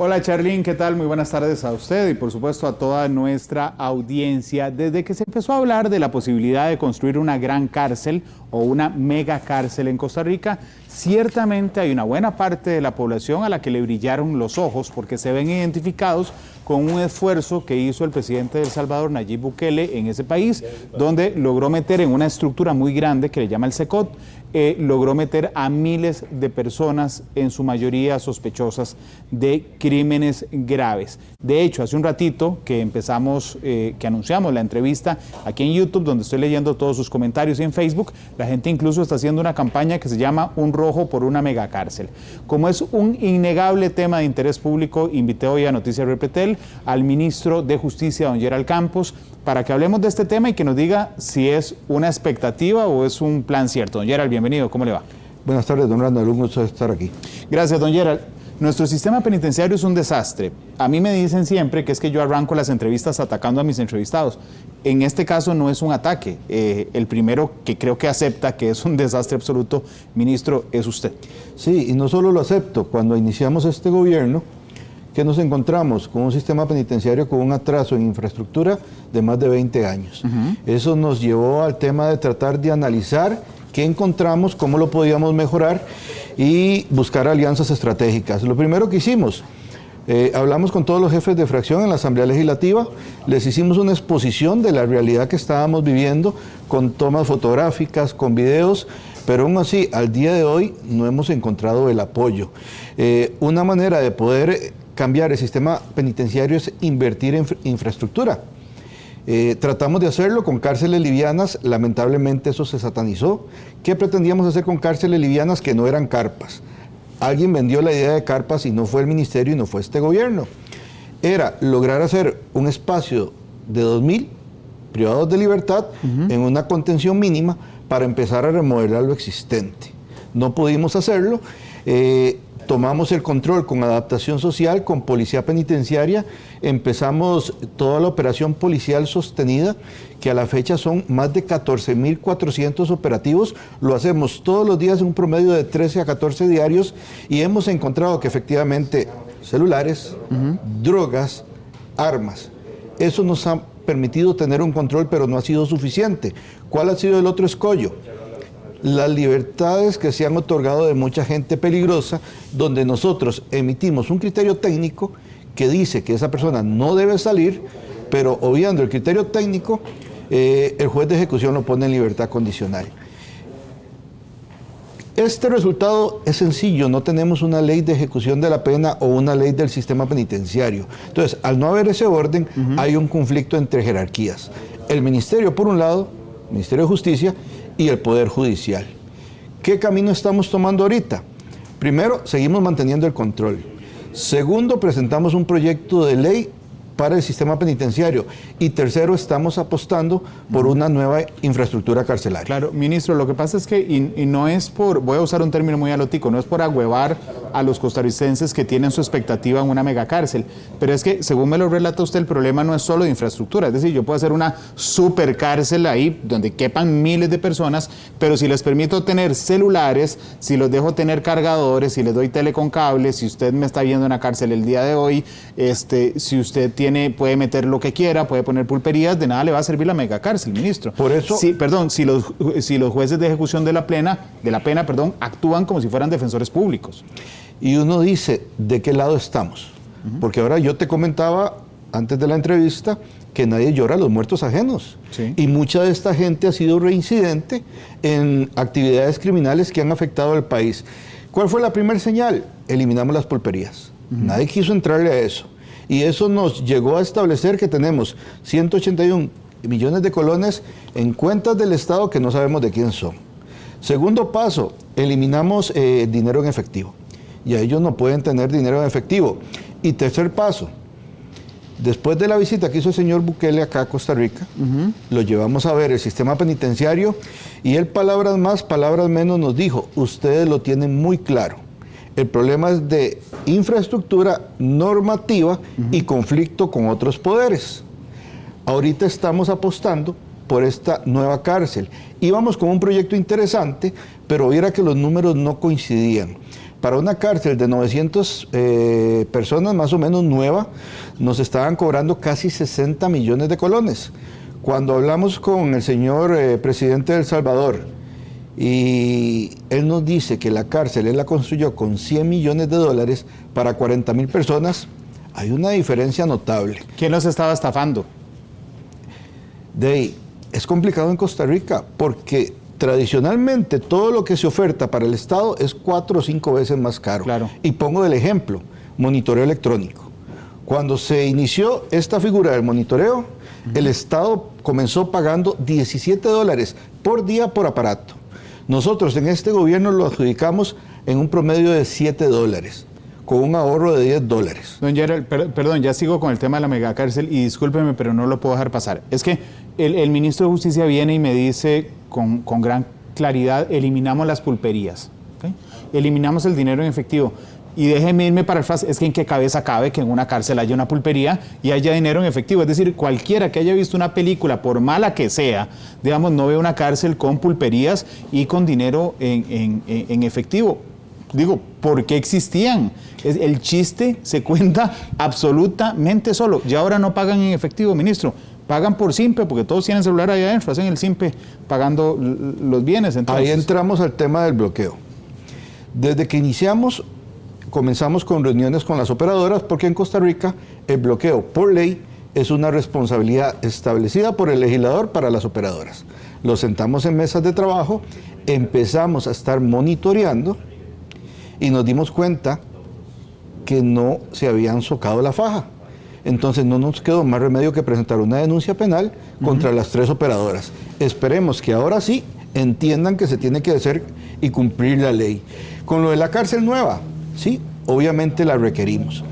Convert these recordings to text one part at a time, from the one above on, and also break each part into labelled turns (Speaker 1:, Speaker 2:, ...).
Speaker 1: Hola Charlene, ¿qué tal? Muy buenas tardes a usted y por supuesto a toda nuestra audiencia. Desde que se empezó a hablar de la posibilidad de construir una gran cárcel o una mega cárcel en Costa Rica, ciertamente hay una buena parte de la población a la que le brillaron los ojos porque se ven identificados con un esfuerzo que hizo el presidente de El Salvador, Nayib Bukele, en ese país, donde logró meter en una estructura muy grande que le llama el SECOT, logró meter a miles de personas, en su mayoría sospechosas de crímenes graves. De hecho, hace un ratito que que anunciamos la entrevista aquí en YouTube, donde estoy leyendo todos sus comentarios, y en Facebook, la gente incluso está haciendo una campaña que se llama Un Rojo por una Megacárcel. Como es un innegable tema de interés público, invité hoy a Noticias Repretel al ministro de Justicia, don Gerald Campos, para que hablemos de este tema y que nos diga si es una expectativa o es un plan cierto. Don Gerald, bienvenido, ¿cómo le va?
Speaker 2: Buenas tardes, don Randall, un gusto estar aquí.
Speaker 1: Gracias, don Gerald. Nuestro sistema penitenciario es un desastre. A mí me dicen siempre que es que yo arranco las entrevistas atacando a mis entrevistados. En este caso no es un ataque. El primero que creo que acepta que es un desastre absoluto, ministro, es usted.
Speaker 2: Sí, y no solo lo acepto. Cuando iniciamos este gobierno, que nos encontramos con un sistema penitenciario con un atraso en infraestructura de más de 20 años. Eso nos llevó al tema de tratar de analizar qué encontramos, cómo lo podíamos mejorar y buscar alianzas estratégicas. Lo primero que hicimos, hablamos con todos los jefes de fracción en la Asamblea Legislativa, les hicimos una exposición de la realidad que estábamos viviendo, con tomas fotográficas, con videos, pero aún así, al día de hoy no hemos encontrado el apoyo. Una manera de poder cambiar el sistema penitenciario es invertir en infraestructura. Tratamos de hacerlo con cárceles livianas, lamentablemente eso se satanizó. ¿Qué pretendíamos hacer con cárceles livianas que no eran carpas? Alguien vendió la idea de carpas y no fue el ministerio y no fue este gobierno. Era lograr hacer un espacio de 2.000 privados de libertad en una contención mínima para empezar a remodelar lo existente. No pudimos hacerlo. Tomamos el control con adaptación social, con policía penitenciaria, empezamos toda la operación policial sostenida, que a la fecha son más de 14.400 operativos, lo hacemos todos los días en un promedio de 13 a 14 diarios y hemos encontrado que efectivamente celulares, drogas, armas, eso nos ha permitido tener un control, pero no ha sido suficiente. ¿Cuál ha sido el otro escollo? Las libertades que se han otorgado de mucha gente peligrosa, donde nosotros emitimos un criterio técnico que dice que esa persona no debe salir, pero obviando el criterio técnico, el juez de ejecución lo pone en libertad condicional. Este resultado es sencillo, no tenemos una ley de ejecución de la pena o una ley del sistema penitenciario. Entonces, al no haber ese orden, hay un conflicto entre jerarquías. El ministerio, por un lado, el Ministerio de Justicia, y el Poder Judicial. ¿Qué camino estamos tomando ahorita? Primero, seguimos manteniendo el control. Segundo, presentamos un proyecto de ley para el sistema penitenciario. Y tercero, estamos apostando por una nueva infraestructura carcelaria.
Speaker 1: Claro, ministro, lo que pasa es que, y no es por, voy a usar un término muy alotico, no es por agüevar a los costarricenses que tienen su expectativa en una megacárcel, pero es que, según me lo relata usted, el problema no es solo de infraestructura, es decir, yo puedo hacer una super cárcel ahí, donde quepan miles de personas, pero si les permito tener celulares, si los dejo tener cargadores, si les doy tele con cable, si usted me está viendo en la cárcel el día de hoy, si usted puede meter lo que quiera, puede poner pulperías, de nada le va a servir la megacárcel, ministro.
Speaker 2: Por eso...
Speaker 1: Sí, perdón, si los jueces de ejecución de la pena, actúan como si fueran defensores públicos.
Speaker 2: Y uno dice, ¿de qué lado estamos? Porque ahora yo te comentaba, antes de la entrevista, que nadie llora a los muertos ajenos. Sí. Y mucha de esta gente ha sido reincidente en actividades criminales que han afectado al país. ¿Cuál fue la primera señal? Eliminamos las pulperías. Nadie quiso entrarle a eso. Y eso nos llegó a establecer que tenemos 181 millones de colones en cuentas del Estado que no sabemos de quién son. Segundo paso, eliminamos dinero en efectivo. Y ellos no pueden tener dinero en efectivo. Y tercer paso, después de la visita que hizo el señor Bukele acá a Costa Rica, lo llevamos a ver el sistema penitenciario y él, palabras más, palabras menos, nos dijo, ustedes lo tienen muy claro. El problema es de infraestructura normativa y conflicto con otros poderes. Ahorita estamos apostando por esta nueva cárcel. Íbamos con un proyecto interesante, pero viera que los números no coincidían. Para una cárcel de 900 personas más o menos nueva, nos estaban cobrando casi 60 millones de colones. Cuando hablamos con el señor presidente de El Salvador, y él nos dice que la cárcel él la construyó con 100 millones de dólares para 40,000 personas, hay una diferencia notable.
Speaker 1: ¿Quién los estaba estafando?
Speaker 2: De ahí, es complicado en Costa Rica porque tradicionalmente todo lo que se oferta para el Estado es 4 o 5 veces más caro.
Speaker 1: Claro.
Speaker 2: Y pongo el ejemplo, monitoreo electrónico. Cuando se inició esta figura del monitoreo, el Estado comenzó pagando 17 dólares por día por aparato. Nosotros en este gobierno lo adjudicamos en un promedio de 7 dólares, con un ahorro de 10 dólares.
Speaker 1: Don Gerald, perdón, ya sigo con el tema de la megacárcel y discúlpeme, pero no lo puedo dejar pasar. Es que el ministro de Justicia viene y me dice con gran claridad, eliminamos las pulperías, ¿okay? Eliminamos el dinero en efectivo. Y déjeme irme para el frase, es que en qué cabeza cabe que en una cárcel haya una pulpería y haya dinero en efectivo. Es decir, cualquiera que haya visto una película, por mala que sea, digamos, no ve una cárcel con pulperías y con dinero en efectivo. Digo, ¿por qué existían? El chiste se cuenta absolutamente solo. Y ahora no pagan en efectivo, ministro. Pagan por Simpe, porque todos tienen celular ahí adentro, hacen el Simpe pagando los bienes. Entonces,
Speaker 2: ahí entramos al tema del bloqueo. Desde que iniciamos, comenzamos con reuniones con las operadoras, porque en Costa Rica el bloqueo por ley es una responsabilidad establecida por el legislador para las operadoras. Los sentamos en mesas de trabajo, empezamos a estar monitoreando y nos dimos cuenta que no se habían socado la faja. Entonces no nos quedó más remedio que presentar una denuncia penal contra las 3 operadoras. Esperemos que ahora sí entiendan que se tiene que hacer y cumplir la ley. Con lo de la cárcel nueva, sí, obviamente la requerimos.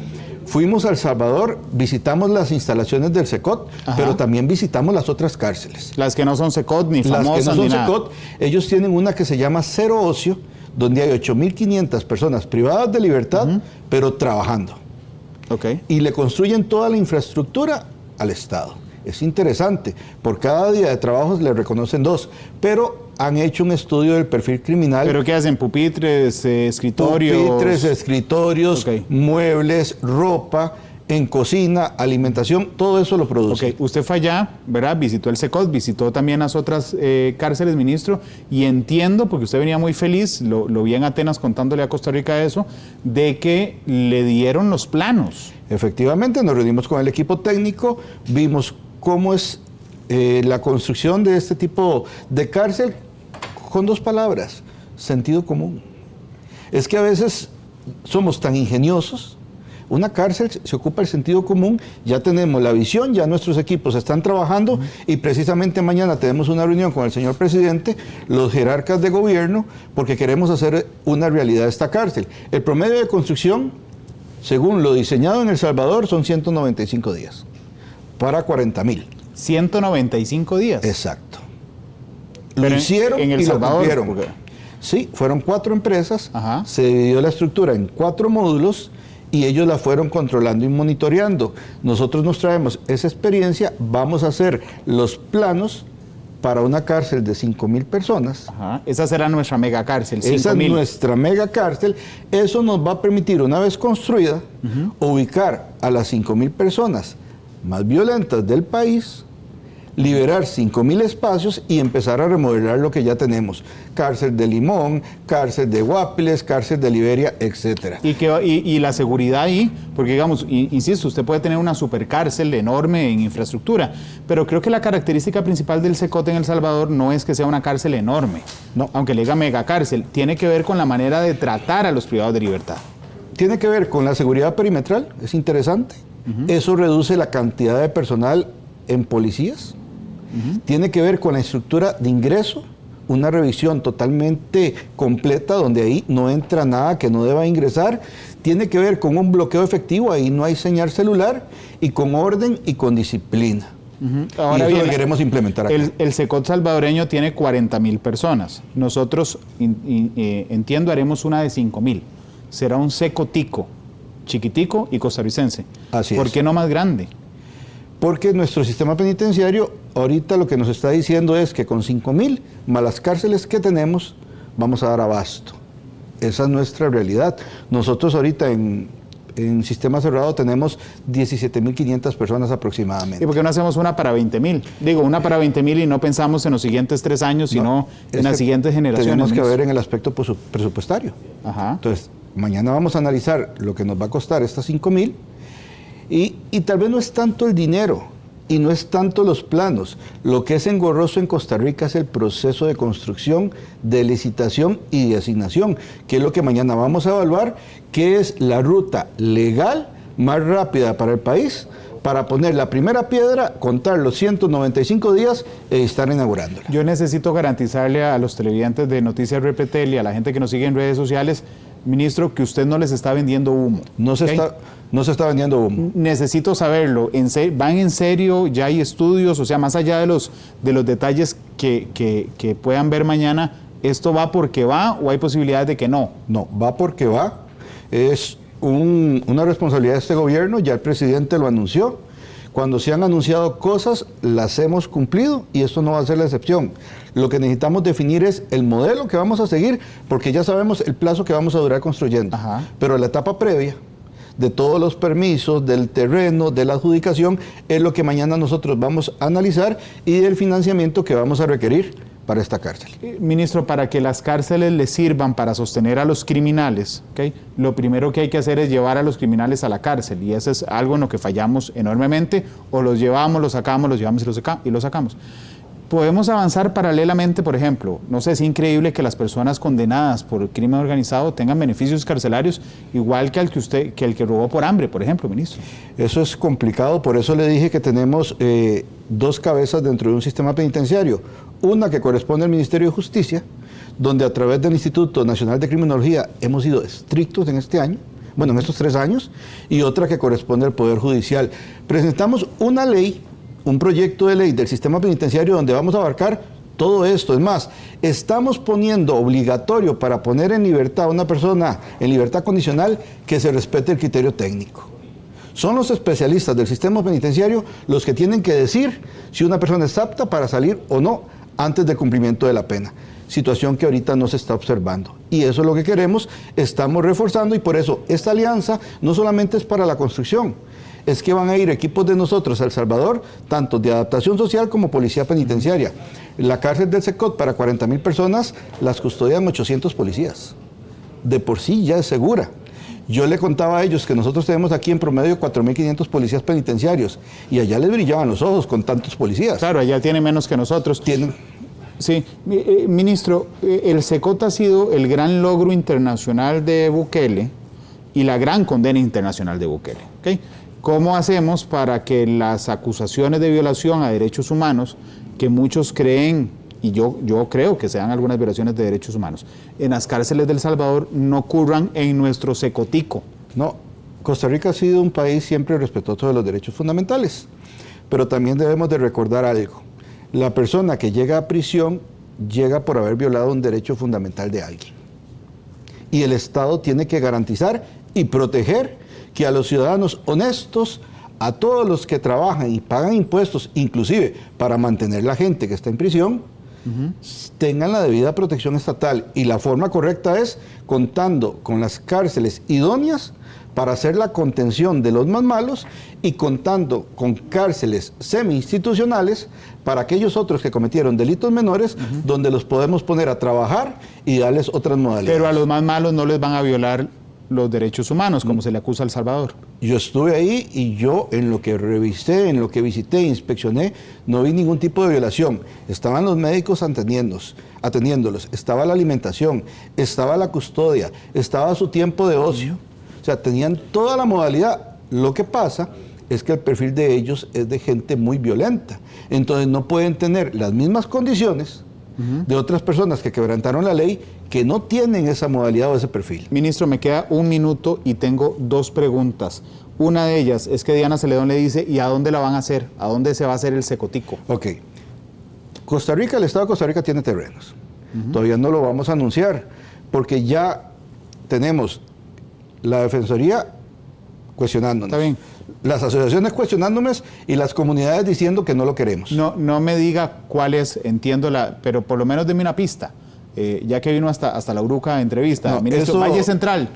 Speaker 2: Fuimos a El Salvador, visitamos las instalaciones del SECOT, pero también visitamos las otras cárceles.
Speaker 1: Las que no son SECOT ni famosas
Speaker 2: las que no son
Speaker 1: ni nada.
Speaker 2: SECOT, ellos tienen una que se llama Cero Ocio, donde hay 8.500 personas privadas de libertad, pero trabajando.
Speaker 1: Okay.
Speaker 2: Y le construyen toda la infraestructura al Estado. Es interesante, por cada día de trabajo le reconocen 2, pero han hecho un estudio del perfil criminal.
Speaker 1: ¿Pero qué hacen? ¿Pupitres, escritorios?
Speaker 2: Pupitres, escritorios,
Speaker 1: okay,
Speaker 2: muebles, ropa, en cocina, alimentación, todo eso lo produce.
Speaker 1: Ok, usted fue allá, ¿verdad? Visitó el SECOT, visitó también las otras cárceles, ministro, y entiendo, porque usted venía muy feliz, lo vi en Atenas contándole a Costa Rica eso, de que le dieron los planos.
Speaker 2: Efectivamente, nos reunimos con el equipo técnico, vimos cómo es la construcción de este tipo de cárcel con 2 palabras, sentido común. Es que a veces somos tan ingeniosos. Una cárcel se ocupa el sentido común, ya tenemos la visión, ya nuestros equipos están trabajando y precisamente mañana tenemos una reunión con el señor presidente, los jerarcas de gobierno, porque queremos hacer una realidad esta cárcel. El promedio de construcción, según lo diseñado en El Salvador, son 195 días para 40,000.
Speaker 1: 195 días.
Speaker 2: Exacto.
Speaker 1: Pero
Speaker 2: lo hicieron
Speaker 1: en El
Speaker 2: y
Speaker 1: Salvador,
Speaker 2: lo cumplieron.
Speaker 1: ¿por qué?
Speaker 2: Sí, fueron 4 empresas,
Speaker 1: Ajá,
Speaker 2: se dividió la estructura en 4 módulos y ellos la fueron controlando y monitoreando. Nosotros nos traemos esa experiencia, vamos a hacer los planos para una cárcel de 5,000 personas.
Speaker 1: ajá. Esa será nuestra mega cárcel, 5,000.
Speaker 2: Esa es nuestra mega cárcel. Eso nos va a permitir, una vez construida, ubicar a las 5,000 personas más violentas del país, liberar 5,000 espacios y empezar a remodelar lo que ya tenemos. Cárcel de Limón, cárcel de Guapiles, cárcel de Liberia, etcétera.
Speaker 1: Y la seguridad ahí, porque digamos, insisto, usted puede tener una supercárcel enorme en infraestructura, pero creo que la característica principal del SECOT en El Salvador no es que sea una cárcel enorme,
Speaker 2: no,
Speaker 1: aunque le diga megacárcel, tiene que ver con la manera de tratar a los privados de libertad.
Speaker 2: Tiene que ver con la seguridad perimetral, es interesante. Eso reduce la cantidad de personal en policías. Tiene que ver con la estructura de ingreso, una revisión totalmente completa donde ahí no entra nada que no deba ingresar. Tiene que ver con un bloqueo efectivo, ahí no hay señal celular, y con orden y con disciplina.
Speaker 1: Ahora
Speaker 2: y eso
Speaker 1: bien,
Speaker 2: lo queremos implementar acá.
Speaker 1: El SECOT salvadoreño tiene 40,000 personas. Nosotros, entiendo, haremos una de 5,000. Será un secotico, chiquitico y costarricense.
Speaker 2: Así es.
Speaker 1: ¿Por qué no más grande?
Speaker 2: Porque nuestro sistema penitenciario ahorita lo que nos está diciendo es que con 5,000 más las cárceles que tenemos vamos a dar abasto. Esa es nuestra realidad. Nosotros ahorita en sistema cerrado tenemos 17.500 personas aproximadamente.
Speaker 1: ¿Y por qué no hacemos una para 20.000? Digo, una para 20.000 y no pensamos en los siguientes 3 años, sino en las siguientes generaciones.
Speaker 2: Tenemos que ver en el aspecto presupuestario.
Speaker 1: Ajá.
Speaker 2: Entonces, mañana vamos a analizar lo que nos va a costar estas 5.000 y tal vez no es tanto el dinero y no es tanto los planos. Lo que es engorroso en Costa Rica es el proceso de construcción, de licitación y de asignación, que es lo que mañana vamos a evaluar, que es la ruta legal más rápida para el país, para poner la primera piedra, contar los 195 días e estar inaugurándola.
Speaker 1: Yo necesito garantizarle a los televidentes de Noticias Repretel y a la gente que nos sigue en redes sociales, ministro, que usted no les está vendiendo humo.
Speaker 2: No se está vendiendo humo.
Speaker 1: Necesito saberlo. ¿Van en serio? ¿Ya hay estudios? O sea, más allá de los detalles que puedan ver mañana, ¿esto va porque va o hay posibilidades de que no?
Speaker 2: No, va porque va. Es una responsabilidad de este gobierno, ya el presidente lo anunció. Cuando se han anunciado cosas, las hemos cumplido y esto no va a ser la excepción. Lo que necesitamos definir es el modelo que vamos a seguir, porque ya sabemos el plazo que vamos a durar construyendo.
Speaker 1: Ajá.
Speaker 2: Pero la etapa previa de todos los permisos, del terreno, de la adjudicación, es lo que mañana nosotros vamos a analizar y del financiamiento que vamos a requerir para esta cárcel.
Speaker 1: Ministro, para que las cárceles le sirvan para sostener a los criminales, ¿okay? Lo primero que hay que hacer es llevar a los criminales a la cárcel, y eso es algo en lo que fallamos enormemente. O los llevamos, los sacamos, los llevamos y los sacamos. Podemos avanzar paralelamente, por ejemplo, no sé, es increíble que las personas condenadas por crimen organizado tengan beneficios carcelarios igual que el que robó por hambre, por ejemplo, ministro.
Speaker 2: Eso es complicado, por eso le dije que tenemos 2 cabezas dentro de un sistema penitenciario. Una que corresponde al Ministerio de Justicia, donde a través del Instituto Nacional de Criminología hemos sido estrictos en este año, bueno, en estos 3 años, y otra que corresponde al Poder Judicial. Presentamos una ley, un proyecto de ley del sistema penitenciario donde vamos a abarcar todo esto. Es más, estamos poniendo obligatorio para poner en libertad a una persona en libertad condicional que se respete el criterio técnico. Son los especialistas del sistema penitenciario los que tienen que decir si una persona es apta para salir o no antes del cumplimiento de la pena. Situación que ahorita no se está observando. Y eso es lo que queremos, estamos reforzando, y por eso esta alianza no solamente es para la construcción, es que van a ir equipos de nosotros a El Salvador, tanto de adaptación social como policía penitenciaria. La cárcel del SECOT para 40.000 personas las custodian 800 policías. De por sí ya es segura. Yo le contaba a ellos que nosotros tenemos aquí en promedio 4.500 policías penitenciarios, y allá les brillaban los ojos con tantos policías.
Speaker 1: Claro, allá tiene menos que nosotros. Sí, ministro, el SECOT ha sido el gran logro internacional de Bukele y la gran condena internacional de Bukele, ¿okay? ¿Cómo hacemos para que las acusaciones de violación a derechos humanos, que muchos creen, y yo creo que sean algunas violaciones de derechos humanos, en las cárceles de El Salvador no ocurran en nuestro secotico?
Speaker 2: No, Costa Rica ha sido un país siempre respetuoso de los derechos fundamentales, pero también debemos de recordar algo. La persona que llega a prisión llega por haber violado un derecho fundamental de alguien. Y el Estado tiene que garantizar y proteger que a los ciudadanos honestos, a todos los que trabajan y pagan impuestos, inclusive para mantener la gente que está en prisión, tengan la debida protección estatal. Y la forma correcta es contando con las cárceles idóneas para hacer la contención de los más malos, y contando con cárceles semi-institucionales para aquellos otros que cometieron delitos menores, donde los podemos poner a trabajar y darles otras modalidades.
Speaker 1: Pero a los más malos no les van a violar los derechos humanos, como se le acusa a El Salvador.
Speaker 2: Yo estuve ahí y yo, en lo que revisé, en lo que visité, inspeccioné, no vi ningún tipo de violación. Estaban los médicos atendiéndolos, estaba la alimentación, estaba la custodia, estaba su tiempo de ocio. O sea, tenían toda la modalidad. Lo que pasa es que el perfil de ellos es de gente muy violenta. Entonces no pueden tener las mismas condiciones de otras personas que quebrantaron la ley, que no tienen esa modalidad o ese perfil.
Speaker 1: Ministro, me queda 1 minuto y tengo 2 preguntas. Una de ellas es que Diana Celedón le dice, ¿y a dónde la van a hacer? ¿A dónde se va a hacer el secotico?
Speaker 2: Ok. Costa Rica, el Estado de Costa Rica tiene terrenos. Todavía no lo vamos a anunciar, porque ya tenemos la Defensoría cuestionándonos.
Speaker 1: Está bien.
Speaker 2: Las asociaciones cuestionándonos y las comunidades diciendo que no lo queremos.
Speaker 1: No me diga cuál es, entiendo pero por lo menos deme una pista. ya que vino hasta la Uruca entrevista.
Speaker 2: No,
Speaker 1: Ministro, Valle Central.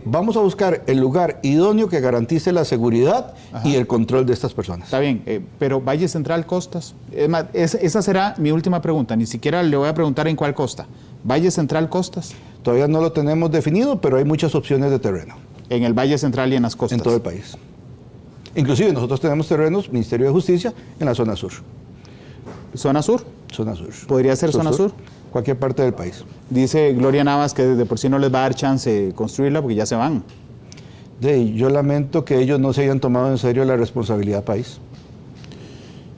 Speaker 2: Vamos a buscar el lugar idóneo que garantice la seguridad
Speaker 1: Ajá.
Speaker 2: y el control de estas personas.
Speaker 1: Está bien, pero Valle Central, costas. Es más, esa será mi última pregunta. Ni siquiera le voy a preguntar en cuál costa. Valle Central, costas.
Speaker 2: Todavía no lo tenemos definido, pero hay muchas opciones de terreno.
Speaker 1: En el Valle Central y en las costas.
Speaker 2: En todo el país. Inclusive nosotros tenemos terrenos, Ministerio de Justicia, en la zona sur.
Speaker 1: ¿Zona sur?
Speaker 2: Zona sur.
Speaker 1: ¿Podría ser zona sur?
Speaker 2: Cualquier parte del país.
Speaker 1: Dice Gloria Navas que de por sí no les va a dar chance de construirla porque ya se van.
Speaker 2: Yo lamento que ellos no se hayan tomado en serio la responsabilidad país.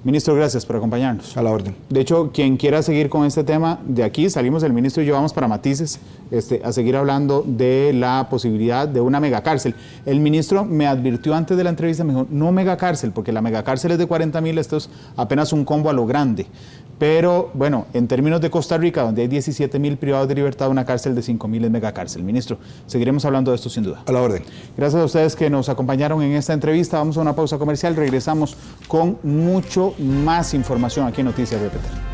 Speaker 1: Ministro, gracias por acompañarnos.
Speaker 2: A la orden.
Speaker 1: De hecho, quien quiera seguir con este tema, de aquí salimos el ministro y yo vamos para Matices a seguir hablando de la posibilidad de una megacárcel. El ministro me advirtió antes de la entrevista, me dijo, no megacárcel, porque la megacárcel es de 40.000, esto es apenas un combo a lo grande. Pero, bueno, en términos de Costa Rica, donde hay 17.000 privados de libertad, una cárcel de 5.000 es megacárcel. Ministro, seguiremos hablando de esto sin duda.
Speaker 2: A la orden.
Speaker 1: Gracias a ustedes que nos acompañaron en esta entrevista. Vamos a una pausa comercial, regresamos con mucho más información aquí en Noticias de Petén.